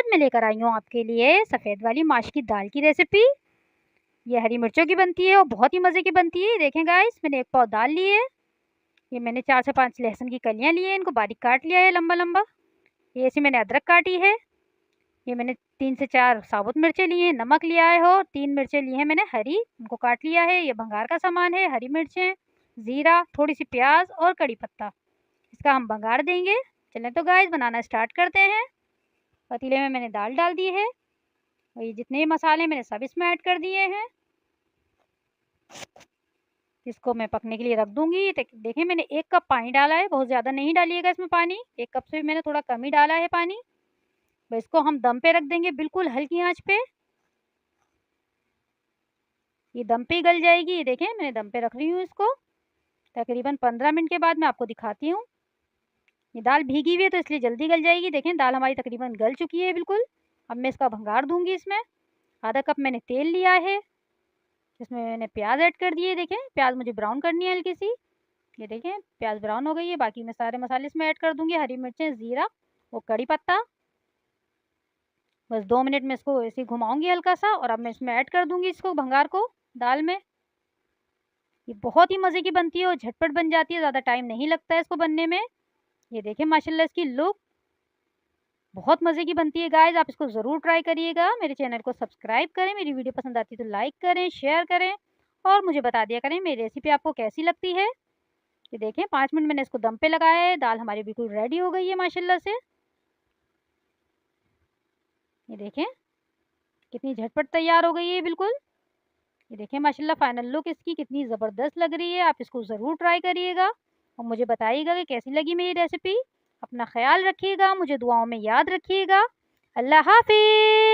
आज मैं लेकर आई हूँ आपके लिए सफ़ेद वाली माश की दाल की रेसिपी। ये हरी मिर्चों की बनती है और बहुत ही मज़े की बनती है। देखें गाइस, मैंने 1 पाव दाल ली है। ये मैंने 4 से 5 लहसुन की कलियाँ ली हैं, इनको बारीक काट लिया है लंबा-लंबा। ये ऐसे मैंने अदरक काटी है। ये मैंने 3 से 4 साबुत मिर्चें ली हैं, नमक लिया है और 3 मिर्चें ली हैं मैंने हरी, उनको काट लिया है। ये भंगार का सामान है, हरी मिर्चें, ज़ीरा, थोड़ी-सी प्याज़ और कड़ी पत्ता। इसका हम भंगार देंगे। चलें तो गाइस बनाना स्टार्ट करते हैं। पतीले में मैंने दाल डाल दी है और ये जितने भी मसाले मैंने सब इसमें ऐड कर दिए हैं। इसको मैं पकने के लिए रख दूँगी। देखिए मैंने 1 कप पानी डाला है, बहुत ज़्यादा नहीं डालिएगा इसमें पानी। 1 कप से भी मैंने थोड़ा कम ही डाला है पानी। तो इसको हम दम पे रख देंगे बिल्कुल हल्की आँच पे। ये दम पे ही गल जाएगी। ये देखें मैंने दम पे रख रही हूँ इसको। तकरीबन 15 मिनट के बाद मैं आपको दिखाती हूँ। ये दाल भीगी हुई है तो इसलिए जल्दी गल जाएगी। देखें दाल हमारी तकरीबन गल चुकी है बिल्कुल। अब मैं इसका भंगार दूँगी इसमें। आधा कप मैंने तेल लिया है। इसमें मैंने प्याज ऐड कर दिए। देखें प्याज मुझे ब्राउन करनी है हल्की सी। ये देखें प्याज ब्राउन हो गई है। बाकी मैं सारे मसाले इसमें ऐड कर दूंगी, हरी मिर्चें, ज़ीरा और कड़ी पत्ता। बस 2 मिनट में इसको ऐसे ही घुमाऊंगी हल्का सा और अब मैं इसमें ऐड कर दूंगी इसको भंगार को दाल में। ये बहुत ही मज़े की बनती है और झटपट बन जाती है, ज़्यादा टाइम नहीं लगता है इसको बनने में। ये देखें माशाल्लाह इसकी लुक बहुत मज़े की बनती है गाइस, आप इसको ज़रूर ट्राई करिएगा। मेरे चैनल को सब्सक्राइब करें, मेरी वीडियो पसंद आती है तो लाइक करें, शेयर करें और मुझे बता दिया करें मेरी रेसिपी आपको कैसी लगती है। ये देखें 5 मिनट मैंने इसको दम पे लगाया है। दाल हमारी बिल्कुल रेडी हो गई है माशाल्लाह से। ये देखें कितनी झटपट तैयार हो गई है बिल्कुल। ये देखें माशाल्लाह फाइनल लुक इसकी कितनी ज़बरदस्त लग रही है। आप इसको ज़रूर ट्राई करिएगा और मुझे बताइएगा कि कैसी लगी मेरी रेसिपी। अपना ख्याल रखिएगा, मुझे दुआओं में याद रखिएगा। अल्लाह हाफ़िज़।